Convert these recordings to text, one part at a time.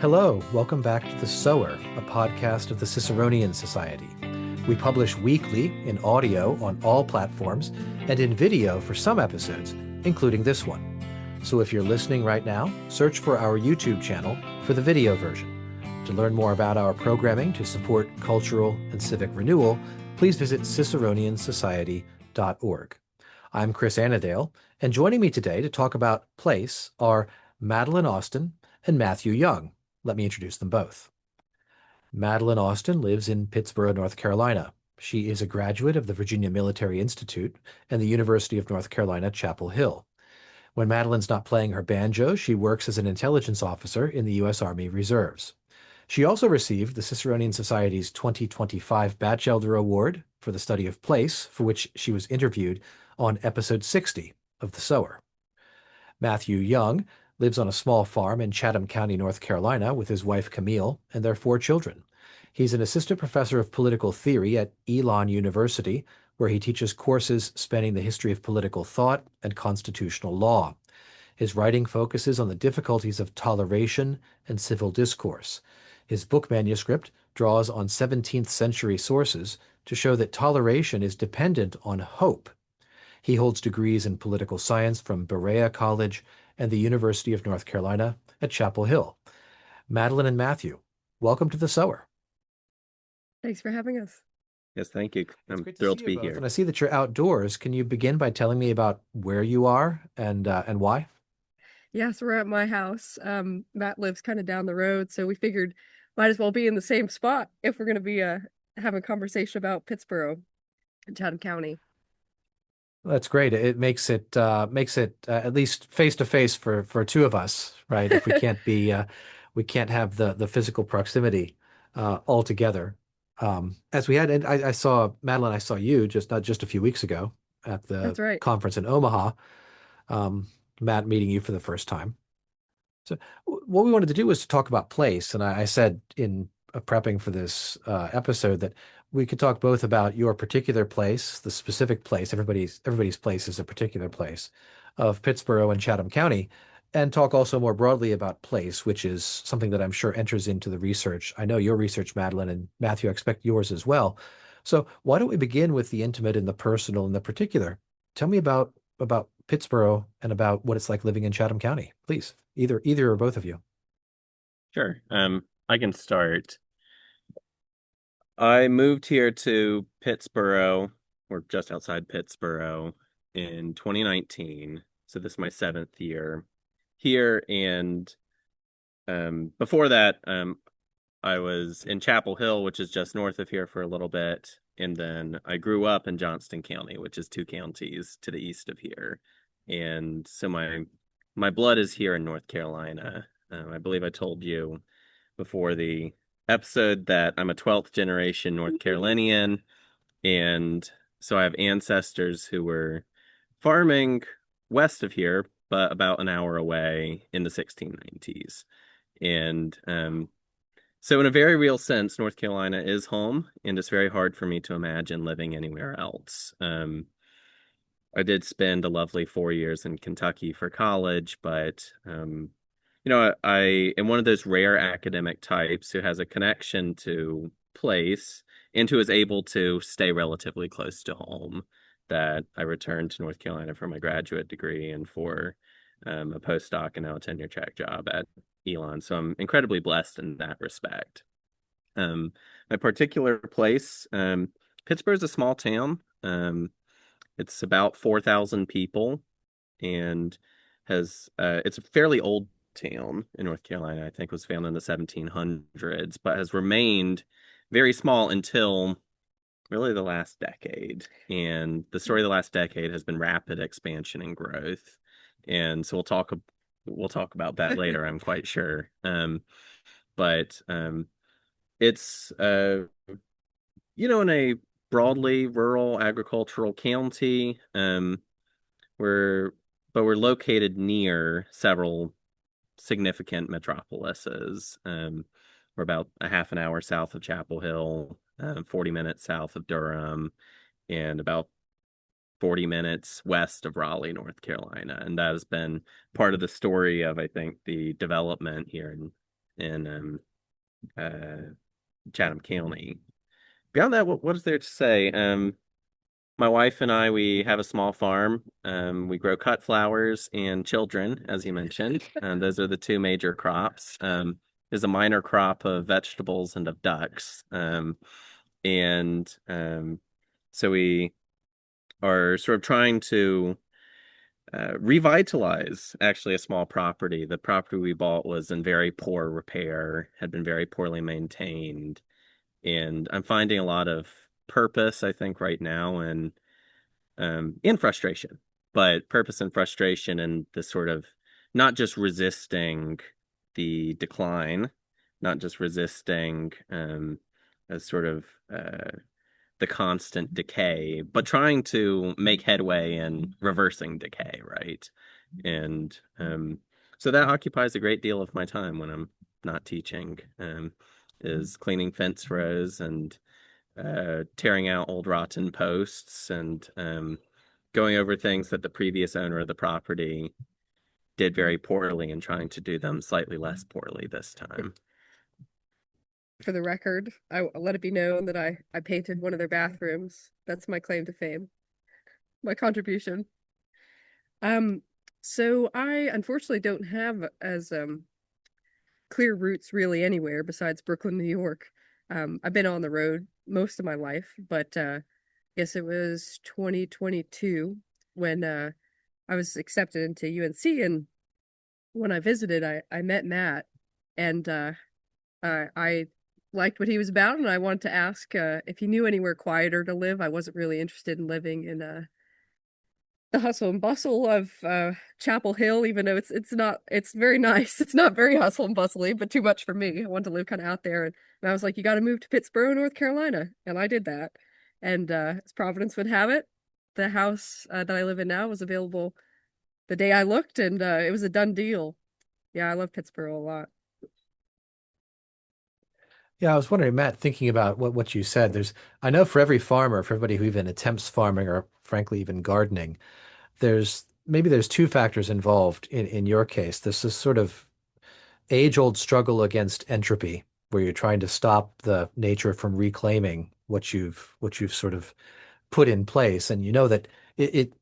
Hello, welcome back to The Sower, a podcast of the Ciceronian Society. We publish weekly in audio on all platforms and in video for some episodes, including this one. So if you're listening right now, search for our YouTube channel for the video version. To learn more about our programming to support cultural and civic renewal, please visit ciceroniansociety.org. I'm Chris Anadale, and joining me today to talk about place are Madeleine Austin and Matthew Young. Let me introduce them both. Madeleine Austin lives in Pittsboro, North Carolina. She is a graduate of the Virginia Military Institute and the University of North Carolina, Chapel Hill. When Madeleine's not playing her banjo, she works as an intelligence officer in the U.S. Army Reserves. She also received the Ciceronian Society's 2025 Batchelder Award for the study of place, for which she was interviewed on episode 60 of The Sower. Matthew Young lives on a small farm in Chatham County, North Carolina, with his wife Camille and their 4 children. He's an assistant professor of political theory at Elon University, where he teaches courses spanning the history of political thought and constitutional law. His writing focuses on the difficulties of toleration and civil discourse. His book manuscript draws on 17th century sources to show that toleration is dependent on hope. He holds degrees in political science from Berea College and the University of North Carolina at Chapel Hill. Madeleine and Matthew, welcome to The Sower. Thanks for having us. Yes, thank you. I'm It's thrilled to to see you be both. here. And I see that you're outdoors. Can you begin by telling me about where you are and why? Yes, we're at my house. Matt lives kind of down the road, so we figured might as well be in the same spot if we're going to be having a conversation about Pittsboro and Chatham County. That's great. It makes it at least face to face for two of us, right? If we can't be we can't have the physical proximity all together. As we had, and I saw Madeleine, I saw you not just a few weeks ago at the That's right. conference in Omaha. Matt meeting you for the first time. So what we wanted to do was to talk about place, and I said in prepping for this episode that we could talk both about your particular place, the specific place, everybody's place is a particular place of Pittsboro and Chatham County, and talk also more broadly about place, which is something that I'm sure enters into the research. I know your research, Madeleine, and Matthew, I expect yours as well. So why don't we begin with the intimate and the personal and the particular? Tell me about Pittsboro and about what it's like living in Chatham County, please. Either or both of you. Sure. I can start. I moved here to Pittsboro, or just outside Pittsboro, in 2019. So this is my 7th year here. And before that, I was in Chapel Hill, which is just north of here, for a little bit. And then I grew up in Johnston County, which is 2 counties to the east of here. And so my blood is here in North Carolina. I believe I told you before the episode that I'm a 12th generation North Carolinian. And so I have ancestors who were farming west of here, but about an hour away in the 1690s. And so in a very real sense, North Carolina is home, and it's very hard for me to imagine living anywhere else. I did spend a lovely 4 years in Kentucky for college, but I am one of those rare academic types who has a connection to place and who is able to stay relatively close to home. That I returned to North Carolina for my graduate degree and for a postdoc and now a tenure track job at Elon. So I'm incredibly blessed in that respect. My particular place, Pittsburgh is a small town. It's about 4,000 people and it's a fairly old town in North Carolina. I think was founded in the 1700s, but has remained very small until really the last decade. And the story of the last decade has been rapid expansion and growth. And so we'll talk about that later, I'm quite sure. But it's in a broadly rural agricultural county. We're located near several significant metropolises. We're about a half an hour south of Chapel Hill, 40 minutes south of Durham, and about 40 minutes west of Raleigh, North Carolina. And that has been part of the story of, I think, the development here in Chatham County. Beyond that, what is there to say? My wife and I, we have a small farm. We grow cut flowers and children, as you mentioned. Those are the two major crops. There's a minor crop of vegetables and of ducks. And so we are sort of trying to revitalize actually a small property. The property we bought was in very poor repair, had been very poorly maintained. And I'm finding a lot of purpose, I think, right now and in frustration, but purpose and frustration and the sort of not just resisting the decline, not just resisting a sort of the constant decay, but trying to make headway in reversing decay, right? And so that occupies a great deal of my time when I'm not teaching, is cleaning fence rows and tearing out old rotten posts and going over things that the previous owner of the property did very poorly and trying to do them slightly less poorly this time. For the record, I let it be known that I painted one of their bathrooms. That's my claim to fame, my contribution. So I unfortunately don't have as clear roots really anywhere besides Brooklyn, New York. I've been on the road most of my life, but I guess it was 2022 when I was accepted into UNC, and when I visited, I met Matt, and I liked what he was about, and I wanted to ask if he knew anywhere quieter to live. I wasn't really interested in living in the hustle and bustle of Chapel Hill, even though it's very nice. It's not very hustle and bustly, but too much for me. I wanted to live kind of out there, and I was like, you got to move to Pittsboro, North Carolina, and I did that. And as Providence would have it, the house that I live in now was available the day I looked, and it was a done deal. Yeah, I love Pittsboro a lot. Yeah, I was wondering, Matt, thinking about what you said, I know for every farmer, for everybody who even attempts farming or frankly even gardening, there's two factors involved in your case. This is sort of age-old struggle against entropy, where you're trying to stop the nature from reclaiming what you've sort of put in place, and you know that it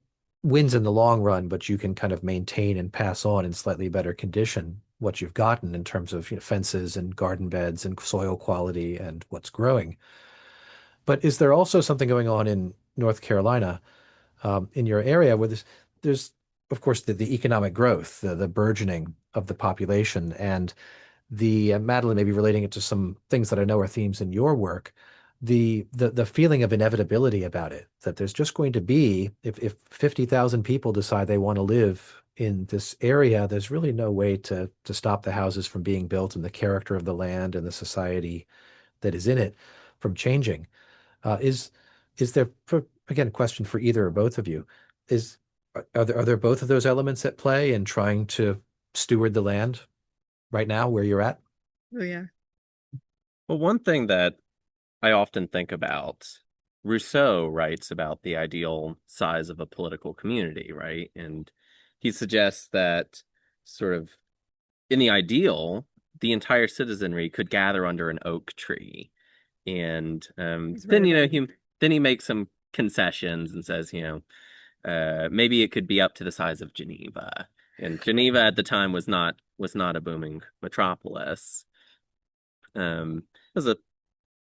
wins in the long run, but you can kind of maintain and pass on in slightly better condition what you've gotten in terms of, fences and garden beds and soil quality and what's growing. But is there also something going on in North Carolina, in your area, where there's of course the economic growth, the burgeoning of the population, and the Madeline may be relating it to some things that I know are themes in your work, the feeling of inevitability about it, that there's just going to be, if 50,000 people decide they want to live in this area, there's really no way to stop the houses from being built and the character of the land and the society that is in it from changing. Is there, again, a question for either or both of you, is are there both of those elements at play in trying to steward the land right now where you're at? Oh yeah. Well, one thing that I often think about, Rousseau writes about the ideal size of a political community, right? And he suggests that sort of in the ideal, the entire citizenry could gather under an oak tree. And He's then, right you know, about he makes some concessions and says, maybe it could be up to the size of Geneva. And Geneva at the time was not a booming metropolis. It was a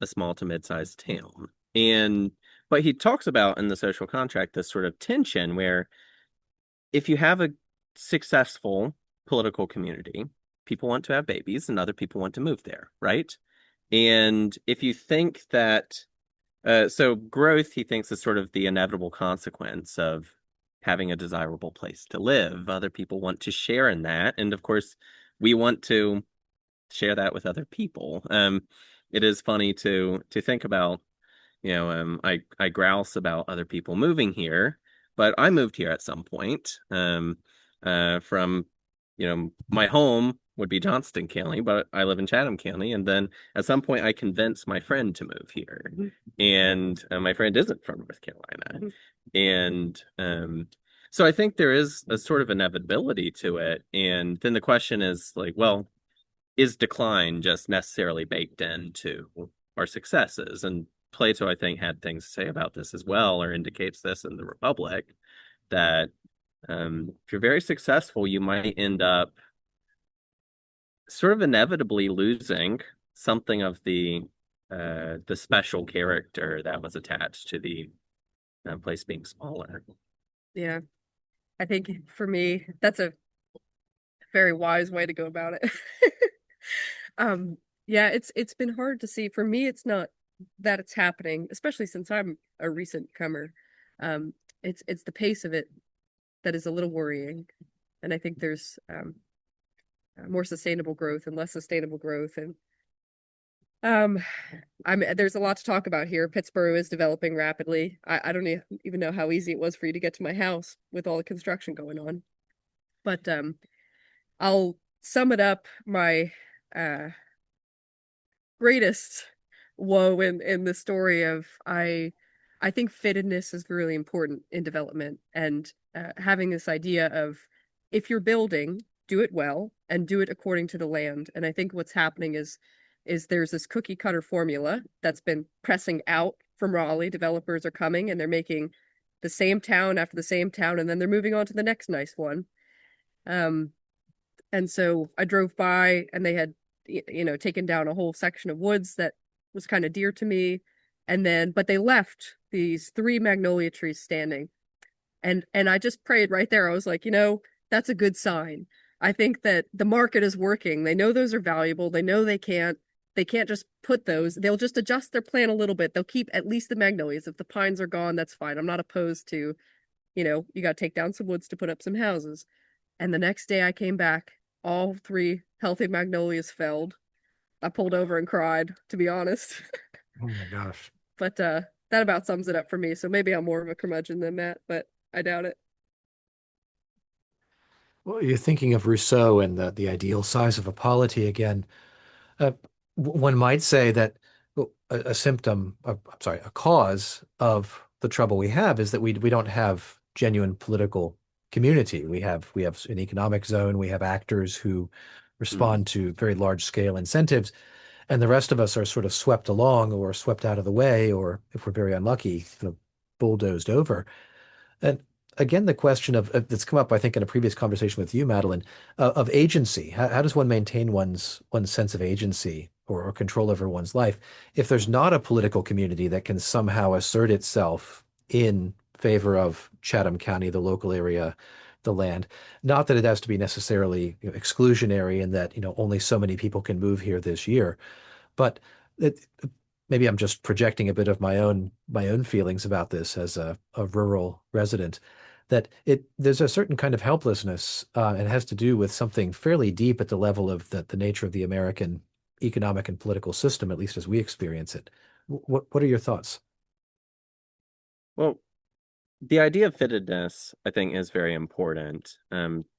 small to mid-sized town. But he talks about in the social contract this sort of tension where if you have a successful political community, people want to have babies and other people want to move there, right? And if you think that, so growth, he thinks, is sort of the inevitable consequence of having a desirable place to live. Other people want to share in that. And of course, we want to share that with other people. It is funny to think about, I grouse about other people moving here, but I moved here at some point, from, my home would be Johnston County, but I live in Chatham County. And then at some point I convinced my friend to move here, and my friend isn't from North Carolina. And, so I think there is a sort of inevitability to it. And then the question is like, well, is decline just necessarily baked into our successes? And Plato, I think, had things to say about this as well, or indicates this in the Republic, that if you're very successful, you might end up sort of inevitably losing something of the special character that was attached to the place being smaller. Yeah. I think for me, that's a very wise way to go about it. Um, yeah, it's been hard to see. For me, it's not that it's happening, especially since I'm a recent comer. Um, it's the pace of it that is a little worrying. And I think there's more sustainable growth and less sustainable growth. And um, there's a lot to talk about here. Pittsboro is developing rapidly. I don't even know how easy it was for you to get to my house with all the construction going on. But I'll sum it up. My uh, greatest woe in the story of I think fittedness is really important in development, and having this idea of, if you're building, do it well and do it according to the land. And I think what's happening is there's this cookie cutter formula that's been pressing out from Raleigh. Developers are coming and they're making the same town after the same town, and then they're moving on to the next nice one. Um, and so I drove by and they had, taken down a whole section of woods that was kind of dear to me. And then, but they left these three magnolia trees standing. And I just prayed right there. I was like, that's a good sign. I think that the market is working. They know those are valuable. They know they can't just put those. They'll just adjust their plan a little bit. They'll keep at least the magnolias. If the pines are gone, that's fine. I'm not opposed to, you got to take down some woods to put up some houses. And the next day I came back, all three healthy magnolias felled. I pulled over and cried, to be honest. Oh my gosh. But that about sums it up for me. So maybe I'm more of a curmudgeon than Matt, but I doubt it. Well, you're thinking of Rousseau and the ideal size of a polity again. Uh, One might say that a symptom, I'm sorry, a cause of the trouble we have is that we don't have genuine political community. We have an economic zone. We have actors who Mm. respond to very large scale incentives, and the rest of us are sort of swept along or swept out of the way, or if we're very unlucky, kind of bulldozed over. And again, the question that's come up, I think, in a previous conversation with you, Madeline, of agency. How does one maintain one's sense of agency or control over one's life if there's not a political community that can somehow assert itself in favor of Chatham County, the local area, the land? Not that it has to be necessarily, exclusionary and that, only so many people can move here this year, but it, maybe I'm just projecting a bit of my own feelings about this as a rural resident. That there's a certain kind of helplessness. It has to do with something fairly deep at the level of the nature of the American economic and political system, at least as we experience it. What are your thoughts? Well, the idea of fittedness, I think, is very important.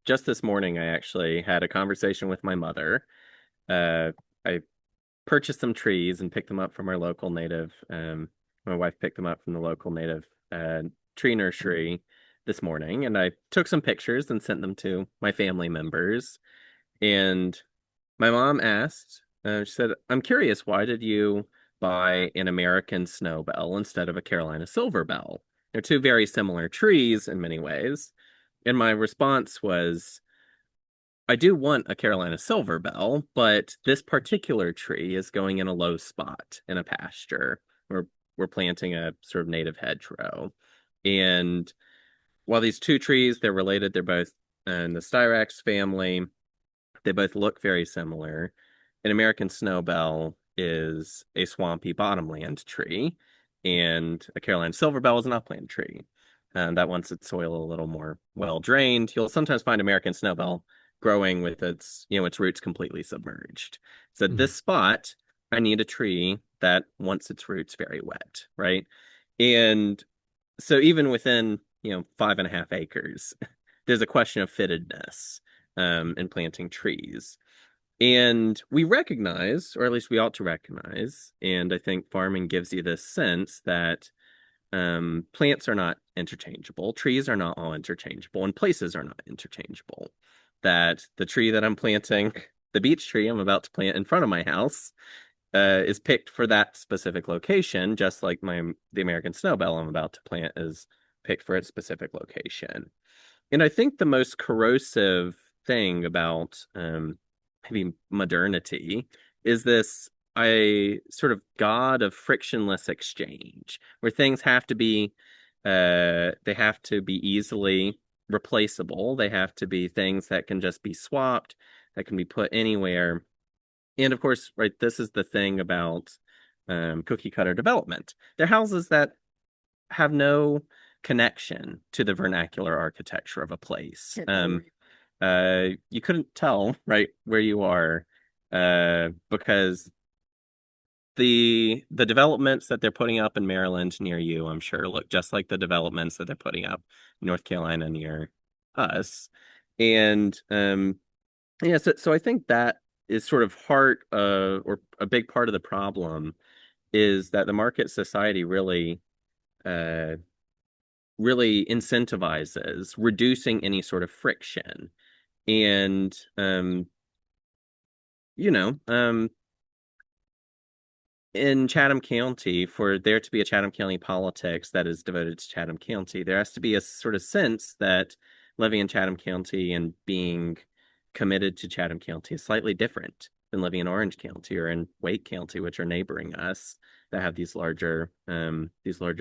Just this morning, I actually had a conversation with my mother. I purchased some trees and picked them up from our local native. My wife picked them up from the local native tree nursery this morning, and I took some pictures and sent them to my family members. And my mom asked, she said, "I'm curious, why did you buy an American snowbell instead of a Carolina silver bell? They're two very similar trees in many ways." And my response was, I do want a Carolina silver bell, but this particular tree is going in a low spot in a pasture. We're planting a sort of native hedgerow. And while these two trees, they're related, they're both in the Styrax family. They both look very similar. An American snowbell is a swampy bottomland tree, and a Carolina silverbell is an upland tree. And that wants its soil a little more well drained. You'll sometimes find American snowbell growing with its roots completely submerged. So Mhm. this spot, I need a tree that wants its roots very wet, right? And so even within 5.5 acres, there's a question of fittedness in planting trees. And we recognize, or at least we ought to recognize, and I think farming gives you this sense that plants are not interchangeable, trees are not all interchangeable, and places are not interchangeable. That the tree that I'm planting the beech tree I'm about to plant in front of my house is picked for that specific location, just like the American snowbell I'm about to plant is picked for its specific location. And I think the most corrosive thing about maybe modernity is this I sort of god of frictionless exchange, where things have to be they have to be easily replaceable. They have to be things that can just be swapped, that can be put anywhere. And of course, right, this is the thing about cookie cutter development. They're houses that have no connection to the vernacular architecture of a place. You couldn't tell, right, where you are, because the developments that they're putting up in Maryland near you, I'm sure, look just like the developments that they're putting up in North Carolina near us. And yeah, so I think that is sort of heart or a big part of the problem is that the market society uh really incentivizes reducing any sort of friction. And you know, in Chatham County, for there to be a Chatham County politics that is devoted to Chatham County, there has to be a sort of sense that living in Chatham County and being committed to Chatham County is slightly different than living in Orange County or in Wake County, which are neighboring us that have these larger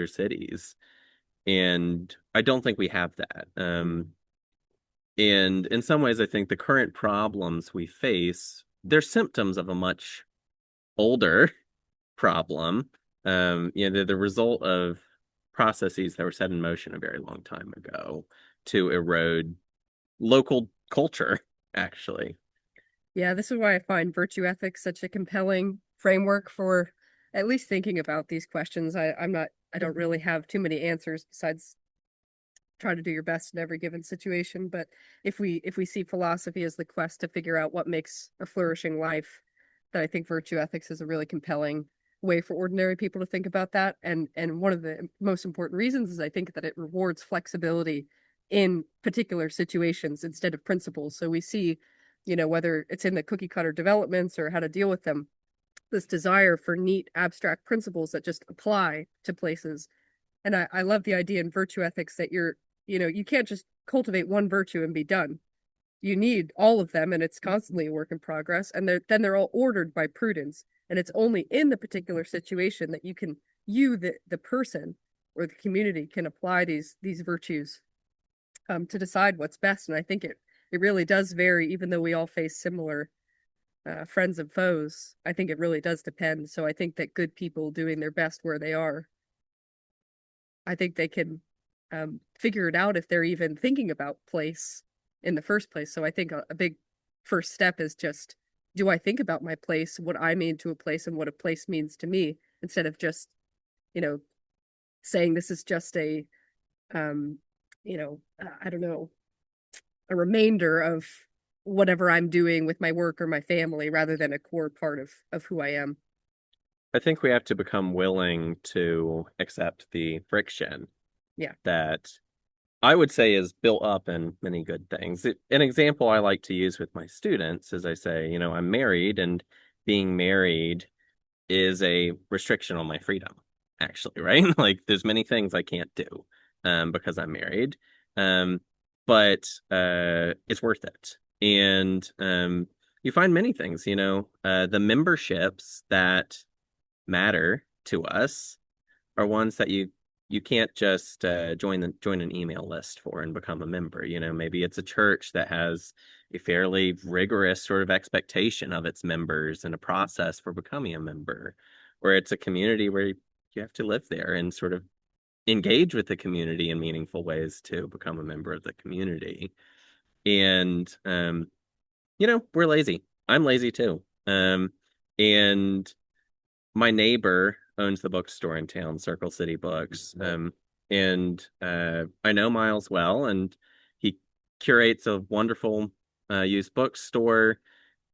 cities. And I don't think we have that. And in some ways, I think the current problems we face, they're symptoms of a much older problem. They're the result of processes that were set in motion a very long time ago to erode local culture, actually. Yeah, this is why I find virtue ethics such a compelling framework for at least thinking about these questions. I don't really have too many answers besides try to do your best in every given situation. But if we see philosophy as the quest to figure out what makes a flourishing life, then I think virtue ethics is a really compelling way for ordinary people to think about that. And one of the most important reasons is I think that it rewards flexibility in particular situations instead of principles. So we see, whether it's in the cookie cutter developments or how to deal with them, this desire for neat abstract principles that just apply to places. And I love the idea in virtue ethics that you can't just cultivate one virtue and be done. You need all of them, and it's constantly a work in progress. And then they're all ordered by prudence. And it's only in the particular situation that the person or the community can apply these virtues to decide what's best. And I think it really does vary, even though we all face similar friends and foes. I think it really does depend. So I think that good people doing their best where they are, I think they can figure it out if they're even thinking about place in the first place. So I think a big first step is just, do I think about my place, what I mean to a place, and what a place means to me, instead of just, saying this is just I don't know, a remainder of whatever I'm doing with my work or my family, rather than a core part of who I am. I think we have to become willing to accept the friction Yeah. that I would say is built up in many good things. An example I like to use with my students is I say, I'm married, and being married is a restriction on my freedom, actually, right? Like there's many things I can't do because I'm married. But it's worth it. And you find many things, the memberships that matter to us are ones that you can't just join an email list for and become a member. Maybe it's a church that has a fairly rigorous sort of expectation of its members and a process for becoming a member, or it's a community where you have to live there and sort of engage with the community in meaningful ways to become a member of the community. And we're lazy. I'm lazy too. And my neighbor owns the bookstore in town, Circle City Books. And I know Miles well, and he curates a wonderful used bookstore.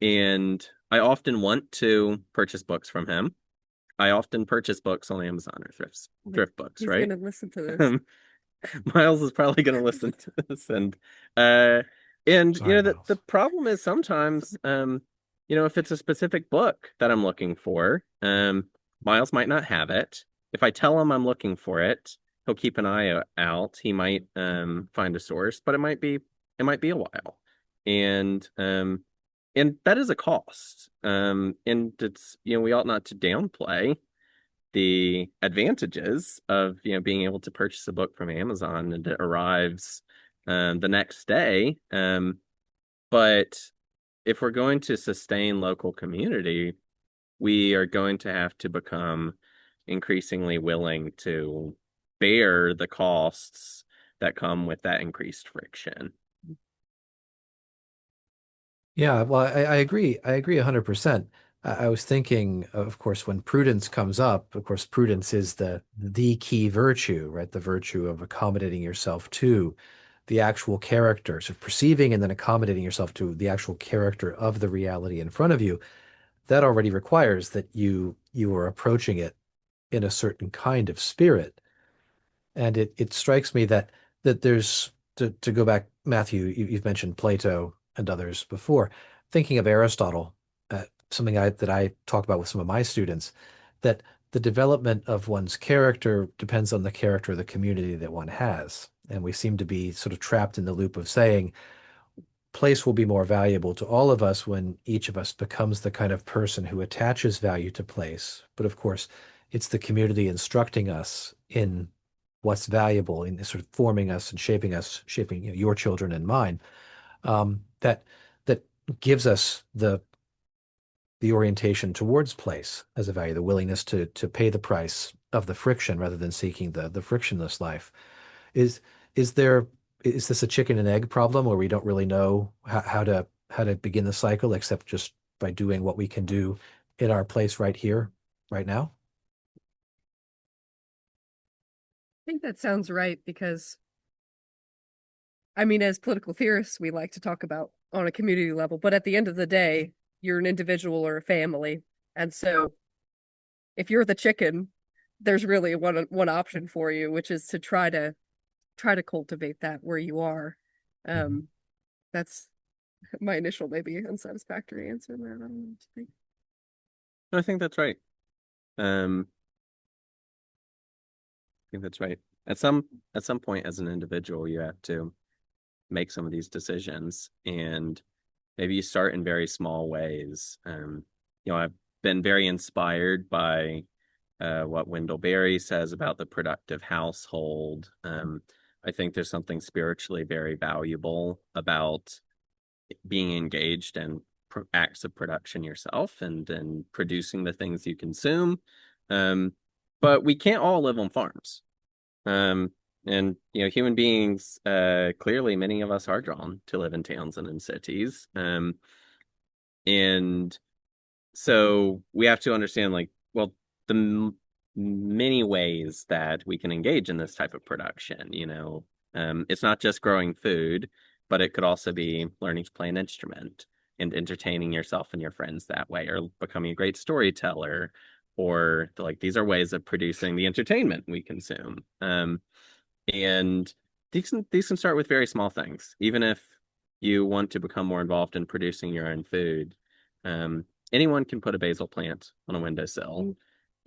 And I often want to purchase books from him. I often purchase books on Amazon or thrift books, He's right? gonna listen to this. Miles is probably going to listen to this, and Sorry, the Miles. problem is sometimes if it's a specific book that I'm looking for, Miles might not have it. If I tell him I'm looking for it, he'll keep an eye out. He might find a source, but it might be a while. And and that is a cost. And it's, we ought not to downplay the advantages of, being able to purchase a book from Amazon and it arrives the next day. But if we're going to sustain local community, we are going to have to become increasingly willing to bear the costs that come with that increased friction. Yeah, well, I agree. I agree 100%. I was thinking, of course, when prudence comes up, of course, prudence is the key virtue, right? The virtue of accommodating yourself to the actual character, so perceiving and then accommodating yourself to the actual character of the reality in front of you. That already requires that you are approaching it in a certain kind of spirit. And it strikes me that there's to go back, Matthew, you've mentioned Plato and others before. Thinking of Aristotle, something that I talk about with some of my students, that the development of one's character depends on the character of the community that one has. And we seem to be sort of trapped in the loop of saying place will be more valuable to all of us when each of us becomes the kind of person who attaches value to place. But of course, it's the community instructing us in what's valuable, in sort of forming us and shaping us, shaping, your children and mine. That gives us the orientation towards place as a value, the willingness to pay the price of the friction rather than seeking the frictionless life. Is is there is this a chicken and egg problem where we don't really know how to begin the cycle except just by doing what we can do in our place right here, right now? I think that sounds right because, I mean, as political theorists, we like to talk about on a community level, but at the end of the day, you're an individual or a family. And so if you're the chicken, there's really one option for you, which is to try to cultivate that where you are. Mhm. Um, that's my initial maybe unsatisfactory answer there. I don't know what to think. I think that's right. Um, I think that's right. At some point as an individual, you have to make some of these decisions, and maybe you start in very small ways. I've been very inspired by what Wendell Berry says about the productive household. I think there's something spiritually very valuable about being engaged in acts of production yourself and producing the things you consume. Um, but we can't all live on farms. Um, and human beings, clearly, many of us are drawn to live in towns and in cities. And so we have to understand, like, well, the many ways that we can engage in this type of production. It's not just growing food, but it could also be learning to play an instrument and entertaining yourself and your friends that way, or becoming a great storyteller, or like these are ways of producing the entertainment we consume. And these can start with very small things, even if you want to become more involved in producing your own food. Anyone can put a basil plant on a windowsill.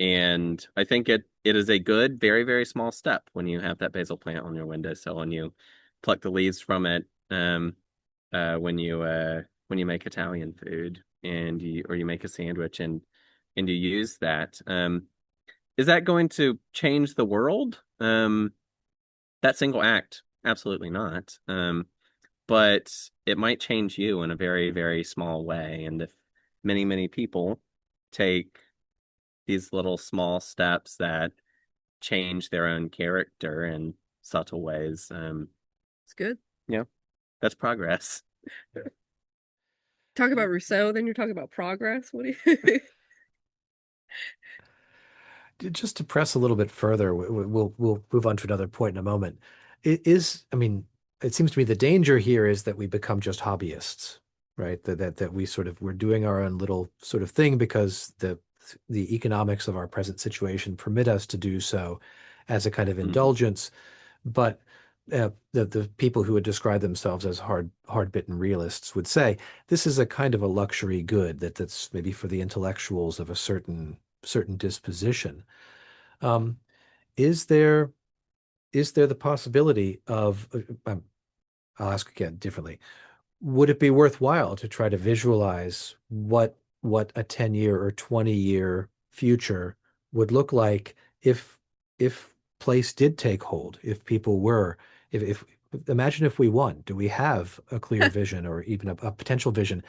And I think it is a good, very, very small step when you have that basil plant on your windowsill and you pluck the leaves from it when you make Italian food and you make a sandwich and you use that. Is that going to change the world? That single act, absolutely not. But it might change you in a very, very small way. And if many, many people take these little small steps that change their own character in subtle ways, It's good. yeah, that's progress. Talk about Rousseau, then you're talking about progress. What do you? Just to press a little bit further, we'll move on to another point in a moment. I mean, it seems to me the danger here is that we become just hobbyists, right? That we're doing our own little sort of thing because the economics of our present situation permit us to do so as a kind of Mhm. indulgence. But the people who would describe themselves as hard-bitten realists would say this is a kind of a luxury good that's maybe for the intellectuals of a certain disposition. Um, is there the possibility of I'll ask again differently. Would it be worthwhile to try to visualize what a 10-year or 20-year future would look like if place did take hold, if people were, if imagine if we won. Do we have a clear vision or even a potential vision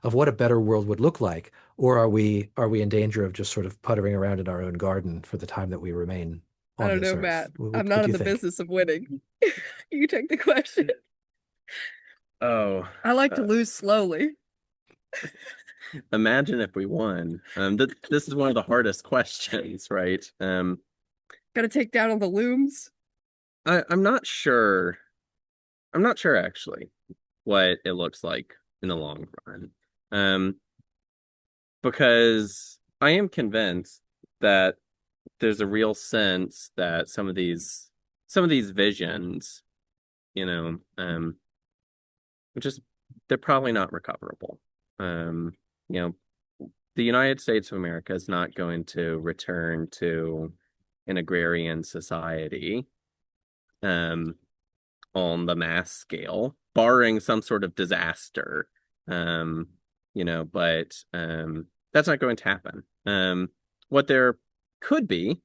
of what a better world would look like? Or are we in danger of just sort of puttering around in our own garden for the time that we remain I on don't this know, earth? Matt. What, I'm what not do in you the think? business of winning. You take the question. Oh, I like to uh, lose slowly. imagine if we won. This is one of the hardest questions, right? Got to take down all the looms. I'm not sure. I'm not sure actually what it looks like in the long run. Um, because I am convinced that there's a real sense that some of these visions, you know, just they're probably not recoverable. Um, you know, the United States of America is not going to return to an agrarian society um, on the mass scale, barring some sort of disaster. Um, but that's not going to happen. What there could be,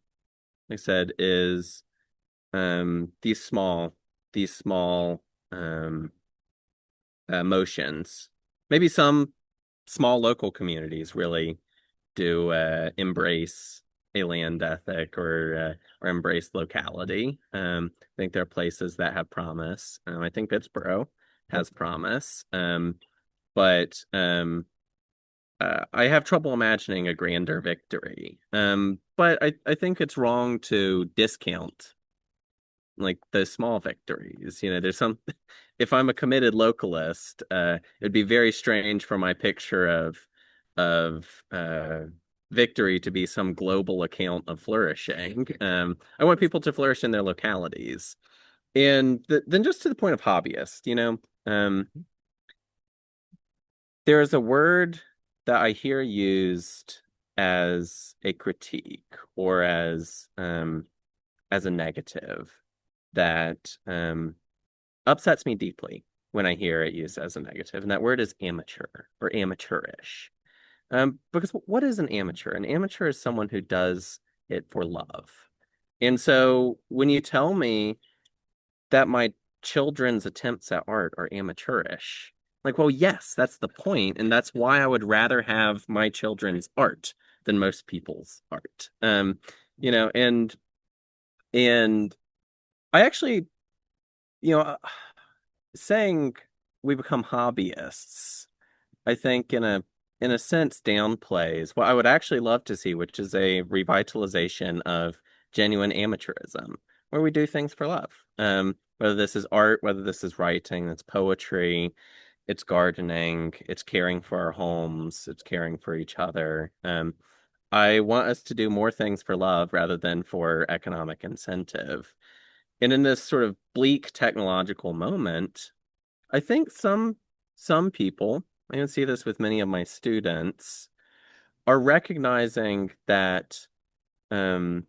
like I said, is these small um, motions. Maybe some small local communities really do embrace a land ethic or embrace locality. I think there are places that have promise. I think Pittsboro has promise. But I have trouble imagining a grander victory. But I think it's wrong to discount like those small victories. There's some, if I'm a committed localist, it'd be very strange for my picture of victory to be some global account of flourishing. I want people to flourish in their localities. And then just to the point of hobbyist, there is a word that I hear used as a critique or as a negative that upsets me deeply when I hear it used as a negative, and that word is amateur or amateurish. Because what is an amateur? An amateur is someone who does it for love. And so when you tell me that my children's attempts at art are amateurish, like, well, yes, that's the point, and that's why I would rather have my children's art than most people's art. And I actually, you know, saying we become hobbyists, I think in a sense downplays what I would actually love to see, which is a revitalization of genuine amateurism, where we do things for love. Whether this is art, whether this is writing, it's poetry, it's gardening, it's caring for our homes, it's caring for each other. I want us to do more things for love rather than for economic incentive. And in this sort of bleak technological moment, I think some people, I can see this with many of my students, are recognizing that um,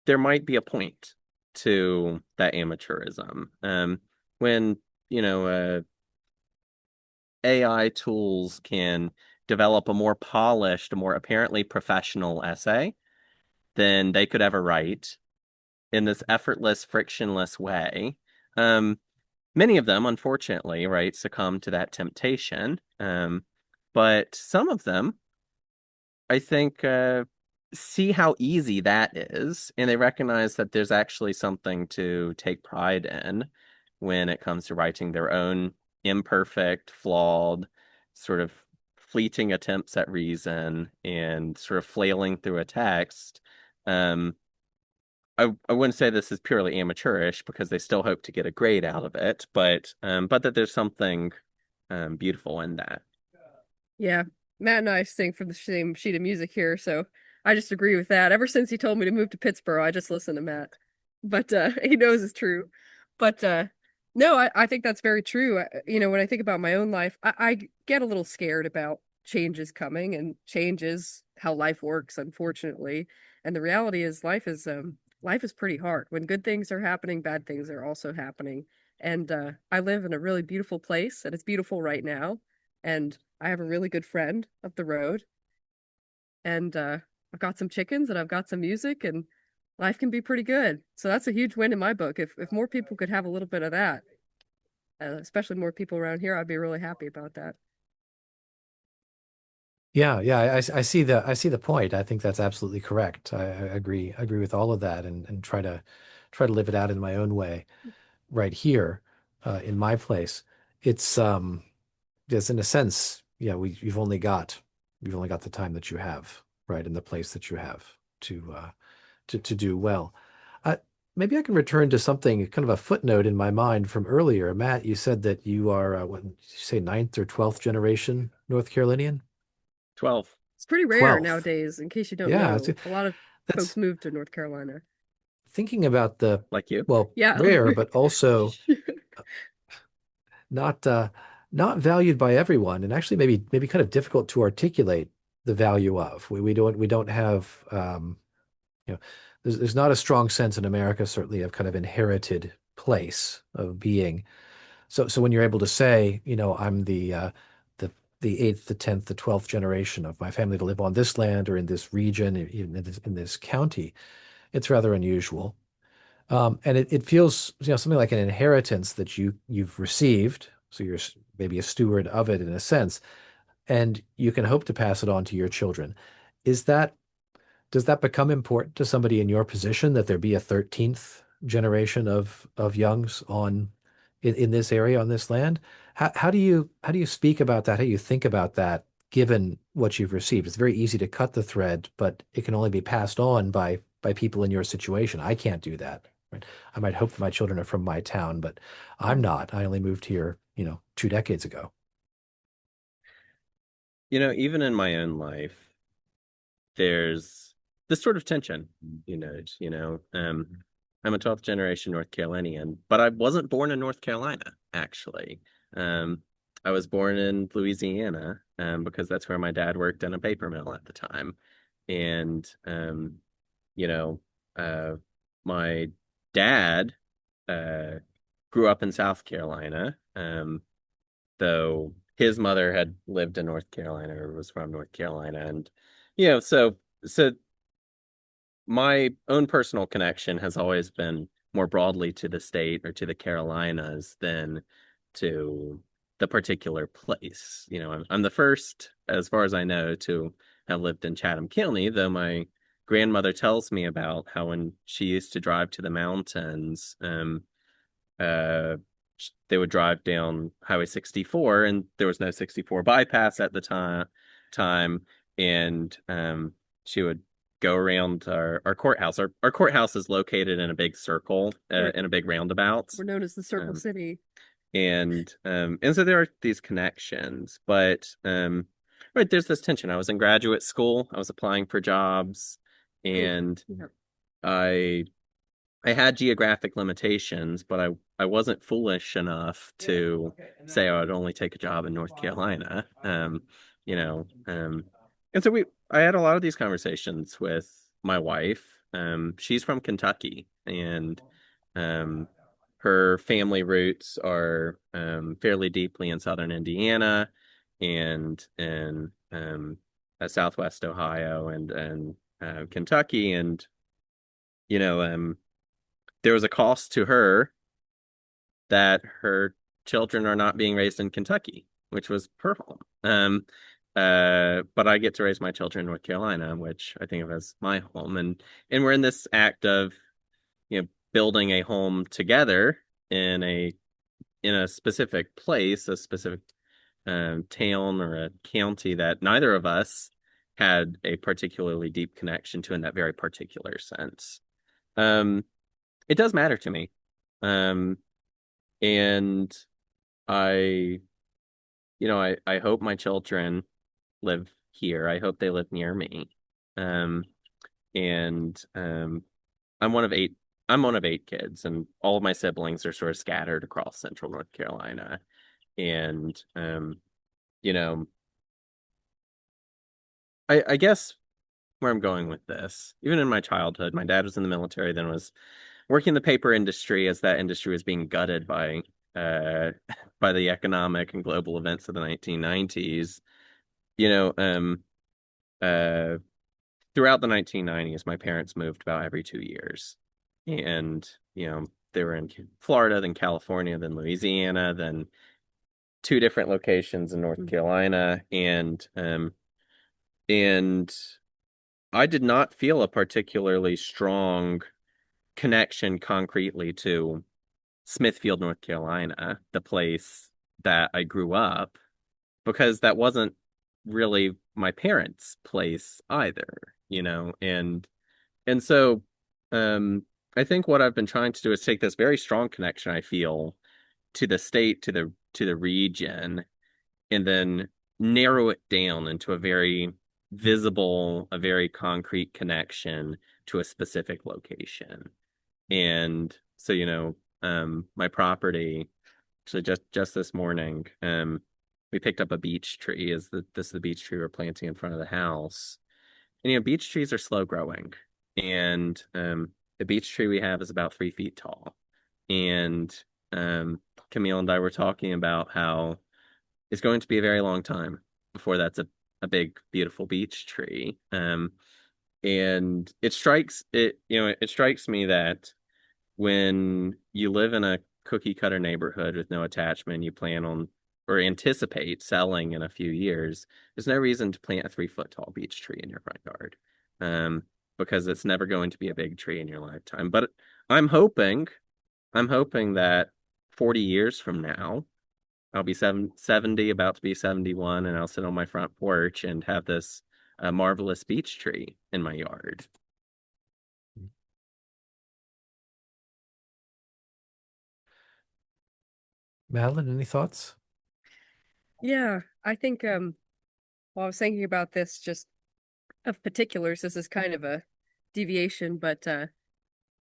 there might be a point to that amateurism. When, you know, AI tools can develop a more polished, a more apparently professional essay than they could ever write in this effortless, frictionless way. Um, Many of them, unfortunately, right, succumb to that temptation. But some of them, I think, see how easy that is, and they recognize that there's actually something to take pride in when it comes to writing their own imperfect, flawed, sort of fleeting attempts at reason and sort of flailing through a text. Um, I wouldn't say this is purely amateurish because they still hope to get a grade out of it, but that there's something beautiful in that. Yeah, Matt and I sing from the same sheet of music here, so I just agree with that. Ever since he told me to move to Pittsboro, I just listen to Matt. But he knows it's true. But No, I think that's very true. When I think about my own life, I get a little scared about changes coming, and changes how life works, unfortunately. And the reality is life is pretty hard. When good things are happening, bad things are also happening. And I live in a really beautiful place, and it's beautiful right now. And I have a really good friend up the road, and I've got some chickens, and I've got some music, and life can be pretty good. So that's a huge win in my book. If more people could have a little bit of that, especially more people around here, I'd be really happy about that. Yeah, yeah, I see the point. I think that's absolutely correct. I agree with all of that, and try to live it out in my own way right here, in my place. It's yes, in a sense, yeah, you've only got the time that you have, right, in the place that you have to do well. Uh, Maybe I can return to something, kind of a footnote in my mind from earlier. Matt, you said that you are, what did you say, ninth or 12th generation North Carolinian? 12. It's pretty rare 12th. nowadays, in case you don't Yeah, know. A lot of folks that's moved to North Carolina. thinking about the, Like you? well, Yeah. rare, but also not not valued by everyone, and actually maybe kind of difficult to articulate the value of. We don't have you know there's not a strong sense in America certainly of kind of inherited place of being. So when you're able to say, I'm the the eighth, the 10th, the 12th generation of my family to live on this land or in this region, even in this county, it's rather unusual. And it feels, something like an inheritance that you've received. So you're maybe a steward of it in a sense, and you can hope to pass it on to your children. Is that Does that become important to somebody in your position that there be a 13th generation of Youngs in this area on this land? How do you speak about that? How do you think about that given what you've received? It's very easy to cut the thread, but it can only be passed on by people in your situation. I can't do that. Right? I might hope that my children are from my town, but I'm not. I only moved here, 2 decades ago. Even in my own life, there's this sort of tension, I'm a 12th generation North Carolinian, but I wasn't born in North Carolina, actually. Um, I was born in Louisiana, because that's where my dad worked in a paper mill at the time. And, you know, uh, my dad, uh, grew up in South Carolina, though his mother had lived in North Carolina or was from North Carolina. And, so my own personal connection has always been more broadly to the state or to the Carolinas than to the particular place. I'm the first, as far as I know, to have lived in Chatham County, though my grandmother tells me about how when she used to drive to the mountains, uh, they would drive down Highway 64, and there was no 64 bypass at the time, and she would go around our courthouse. Our courthouse is located in a big circle, We're in a big roundabout. we're known as the Circle Um, City. and so there are these connections, but right, there's this tension. I was in graduate school, I was applying for jobs, Oh, and yeah. I I had geographic limitations, but I wasn't foolish enough to say I would only take a job in North Carolina. And so I had a lot of these conversations with my wife. She's from Kentucky, and um, her family roots are fairly deeply in southern Indiana and in Southwest Ohio and Kentucky, and you know, there was a cost to her that her children are not being raised in Kentucky, which was her home. But I get to raise my children in North Carolina, which I think of as my home, and we're in this act of building a home together in a specific place, a specific town or a county that neither of us had a particularly deep connection to in that very particular sense. Um, it does matter to me. Um, and I, I hope my children live here. I hope they live near me. Um, and I'm one of eight I'm one of 8 kids, and all of my siblings are sort of scattered across central North Carolina. And you know, I guess where I'm going with this, even in my childhood, my dad was in the military, then was working in the paper industry as that industry was being gutted uh by the economic and global events of the 1990s. You know, uh throughout the 1990s, my parents moved about every 2 years. And, they were in Florida, then California, then Louisiana, then two different locations in North Carolina. And I did not feel a particularly strong connection concretely to Smithfield, North Carolina, the place that I grew up, because that wasn't really my parents' place either. And so I think what I've been trying to do is take this very strong connection I feel to the state, to the region, and then narrow it down into a very visible, a very concrete connection to a specific location. And so, my property, actually just this morning, we picked up a beech tree. This is the beech tree we're planting in front of the house. And beech trees are slow growing. And the beech tree we have is about 3 feet tall. And Camille and I were talking about how it's going to be a very long time before that's a big, beautiful beech tree. And it strikes me that when you live in a cookie cutter neighborhood with no attachment, you plan on or anticipate selling in a few years, there's no reason to plant a 3 foot tall beech tree in your front yard. Because it's never going to be a big tree in your lifetime. But I'm hoping, I'm hoping that 40 years from now, I'll be 70, about to be 71, and I'll sit on my front porch and have this marvelous beech tree in my yard. Madeline, any thoughts? Yeah, I think while I was thinking about this, just of particulars, this is kind of a deviation, but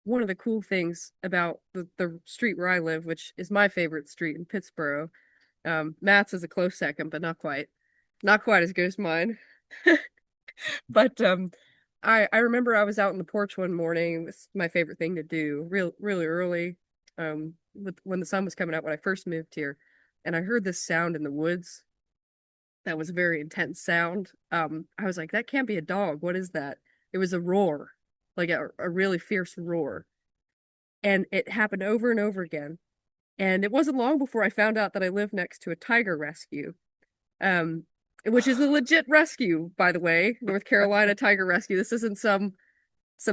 one of the cool things about the street where I live, which is my favorite street in Pittsboro, Matt's is a close second, but not quite as good as mine. But I remember I was out on the porch one morning. It's my favorite thing to do, really early, when the sun was coming out when I first moved here, and I heard this sound in the woods. That was a very intense sound. I was like, that can't be a dog. What is that? It was a roar, like a really fierce roar. And it happened over and over again. And it wasn't long before I found out that I live next to a tiger rescue, um, which is a legit rescue, by the way, North Carolina Tiger Rescue. This isn't some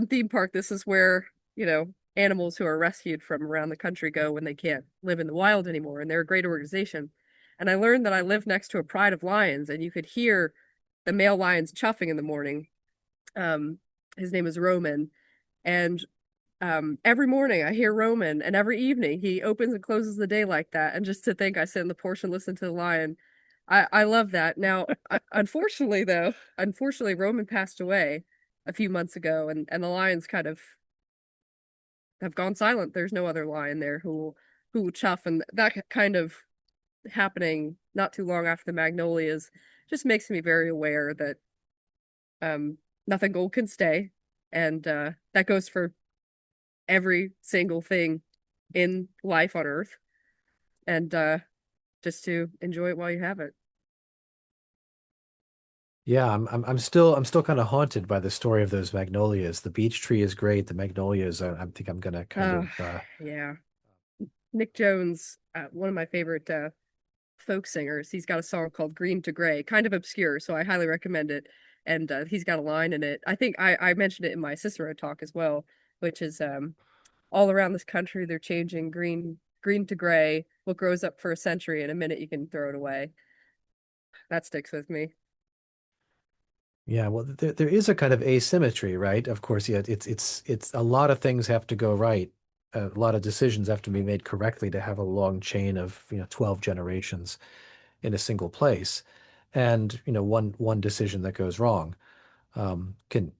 theme park. This is where, animals who are rescued from around the country go when they can't live in the wild anymore. And they're a great organization. And I learned that I live next to a pride of lions, and you could hear the male lions chuffing in the morning. Um, his name is Roman. And every morning I hear Roman, and every evening he opens and closes the day like that. And just to think I sit in the porch and listen to the lion, I love that. Now, unfortunately, Roman passed away a few months ago, and the lions kind of have gone silent. There's no other lion there who will chuff, and that kind of happening not too long after the magnolias just makes me very aware that nothing gold can stay, and that goes for every single thing in life on Earth, and just to enjoy it while you have it. Yeah, I'm still kind of haunted by the story of those magnolias. The beech tree is great. The magnolias, I think I'm gonna kind Uh, of yeah. Nick Jones, one of my favorite folk singers, he's got a song called Green to Gray, kind of obscure, so I highly recommend it. And he's got a line in it. I think I mentioned it in my Cicero talk as well, which is all around this country they're changing green to gray. What grows up for a century in a minute you can throw it away. That sticks with me. Yeah, well, there is a kind of asymmetry, right? Of course, yeah, it's a lot of things have to go right. A lot of decisions have to be made correctly to have a long chain of, 12 generations in a single place. And, one decision that goes wrong can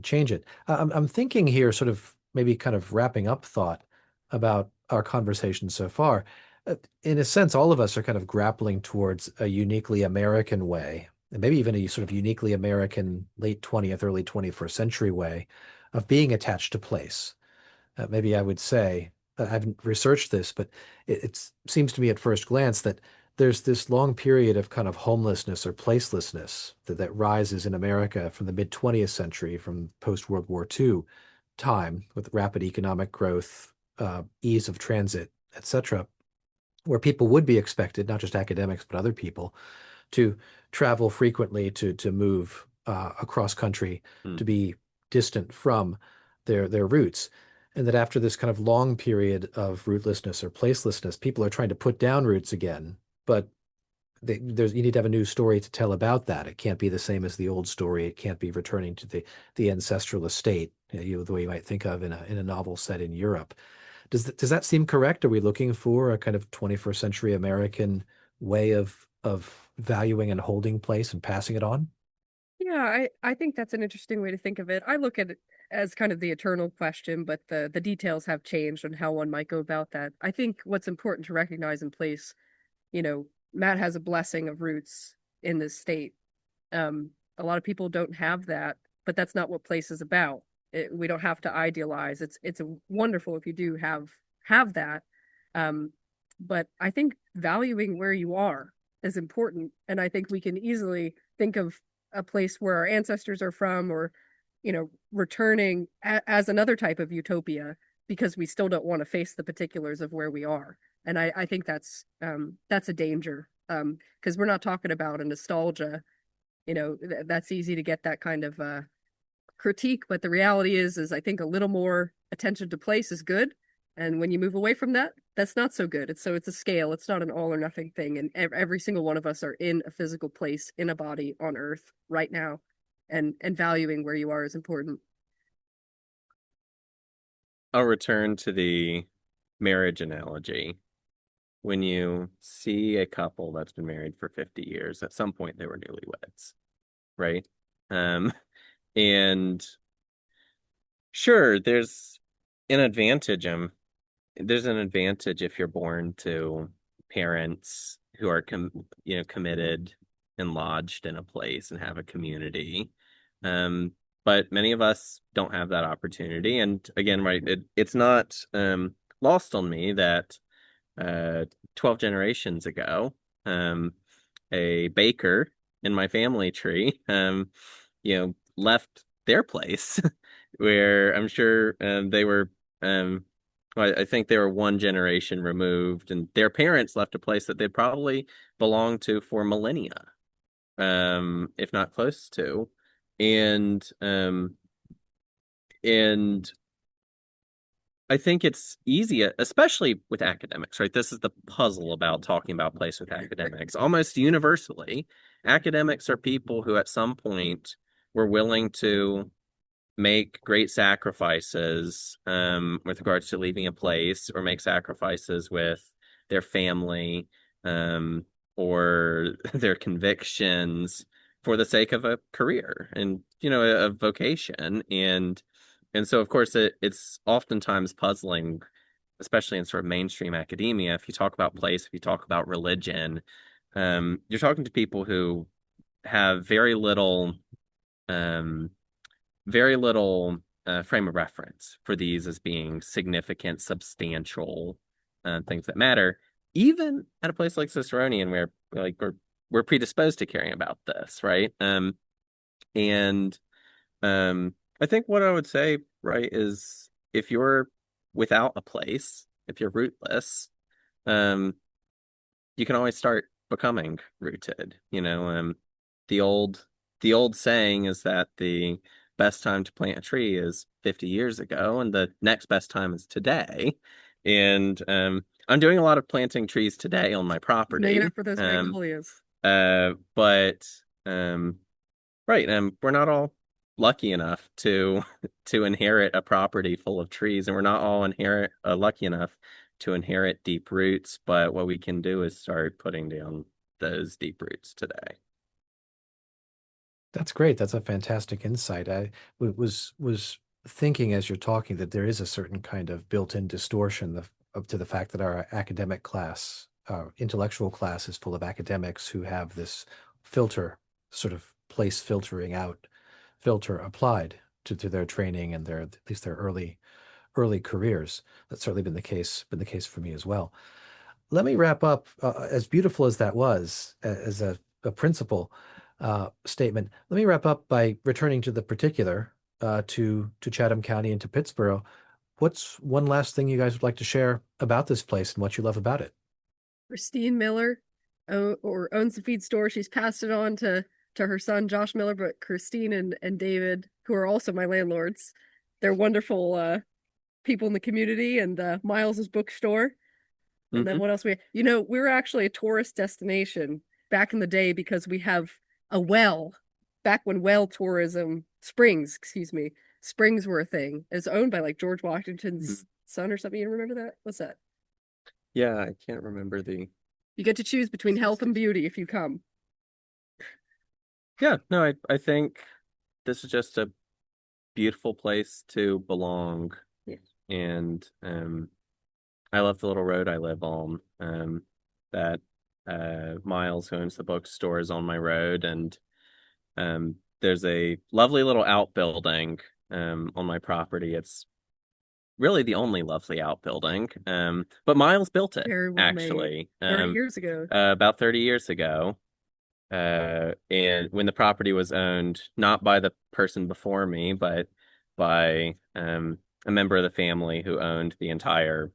change it. I'm thinking here sort of maybe kind of wrapping up thought about our conversation so far, in a sense, all of us are kind of grappling towards a uniquely American way, and maybe even a sort of uniquely American late 20th, early 21st century way of being attached to place. Maybe I would say, I haven't researched this, but it seems to me at first glance that there's this long period of kind of homelessness or placelessness that rises in America from the mid 20th century, from post World War II time, with rapid economic growth, ease of transit, etc., where people would be expected, not just academics, but other people, to travel frequently, to move across country, Hmm. to be distant from their roots. And that after this kind of long period of rootlessness or placelessness, people are trying to put down roots again, but you need to have a new story to tell about that. It can't be the same as the old story. It can't be returning to the ancestral estate, the way you might think of in a novel set in Europe. Does that seem correct? Are we looking for a kind of 21st century American way of valuing and holding place and passing it on? Yeah, I think that's an interesting way to think of it. I look at it as kind of the eternal question, but the details have changed on how one might go about that. I think what's important to recognize in place, you know, Matt has a blessing of roots in this state. A lot of people don't have that, but that's not what place is about. We don't have to idealize. It's a wonderful if you do have that. Um, but I think valuing where you are is important, and I think we can easily think of a place where our ancestors are from, or returning as another type of utopia because we still don't want to face the particulars of where we are. And I think that's a danger because we're not talking about a nostalgia. That's easy to get that kind of critique, but the reality is I think a little more attention to place is good, and when you move away from that, that's not so good. It's a scale. It's not an all or nothing thing, and every single one of us are in a physical place in a body on Earth right now, and valuing where you are is important. I'll return to the marriage analogy. When you see a couple that's been married for 50 years, at some point they were newlyweds, right? Um, and sure, an advantage. There's an advantage if you're born to parents who are committed and lodged in a place and have a community. But many of us don't have that opportunity. And again, right, it's not lost on me that 12 generations ago, a baker in my family tree, left their place where I'm sure they were, well, I think they were one generation removed, and their parents left a place that they probably belonged to for millennia, if not close to. And I think it's easy, especially with academics, right? This is the puzzle about talking about place with academics. Almost universally, academics are people who at some point were willing to make great sacrifices with regards to leaving a place, or make sacrifices with their family or their convictions for the sake of a career and a vocation. And so of course it's oftentimes puzzling, especially in sort of mainstream academia, if you talk about place, if you talk about religion, you're talking to people who have um, very little frame of reference for these as being significant, substantial things that matter, even at a place like Ciceronian, where we're predisposed to caring about this, right? And I think what I would say, right, is if you're without a place, if you're rootless, um, you can always start becoming rooted. The old the old saying is that the best time to plant a tree is 50 years ago, and the next best time is today. And I'm doing a lot of planting trees today on my Making property. up for those magnolias. But right, we're not all lucky enough to to inherit a property full of trees, and we're not all inherit lucky enough to inherit deep roots. But what we can do is start putting down those deep roots today. That's great. That's a fantastic insight. I was thinking as you're talking that there is a certain kind of built-in distortion up to the fact that our academic class, our intellectual class, is full of academics who have this filter, sort of place filtering out filter applied to their training and their, at least their early careers. That's certainly been the case for me as well. Let me wrap up. As beautiful as that was, as a principal statement, let me wrap up by returning to the particular, to Chatham County and to Pittsboro. What's one last thing you guys would like to share about this place and what you love about it? Christine Miller owns the feed store. She's passed it on to her son, Josh Miller, but Christine and David, who are also my landlords, they're wonderful people in the community, and Miles's bookstore. And then what else we're actually a tourist destination back in the day because we have a well, back when springs were a thing. It's owned by like George Washington's son or something. You remember that? What's that? Yeah, I can't remember You get to choose between health and beauty if you come. Yeah, no, I think this is just a beautiful place to belong. Yeah. And I love the little road I live on. That Miles, who owns the bookstore, is on my road, and there's a lovely little outbuilding on my property. It's really the only lovely outbuilding. But Miles built it, Very well actually. 30 years ago. About 30 years ago. And when the property was owned, not by the person before me, but by a member of the family who owned the entire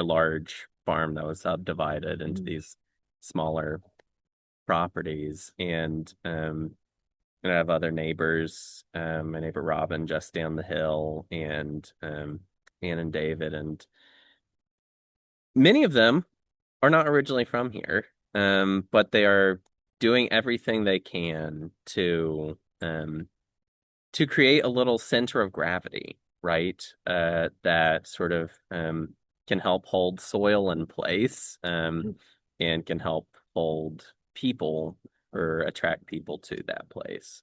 large farm that was subdivided into these smaller properties. And I have other neighbors, my neighbor Robin just down the hill, and Ann and David, and many of them are not originally from here, but they are doing everything they can to create a little center of gravity, right? That sort of can help hold soil in place, and can help hold people or attract people to that place.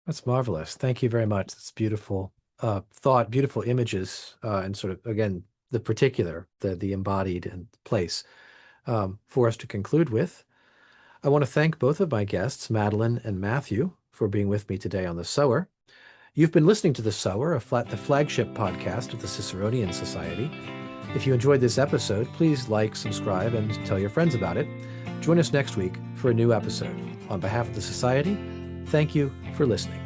That's marvelous. Thank you very much. It's beautiful thought, beautiful images, and sort of, again, the particular, the embodied and place. For us to conclude with, I want to thank both of my guests, Madeleine and Matthew, for being with me today on The Sower. You've been listening to The Sower, the flagship podcast of the Ciceronian Society. If you enjoyed this episode, please like, subscribe, and tell your friends about it. Join us next week for a new episode. On behalf of the Society, thank you for listening.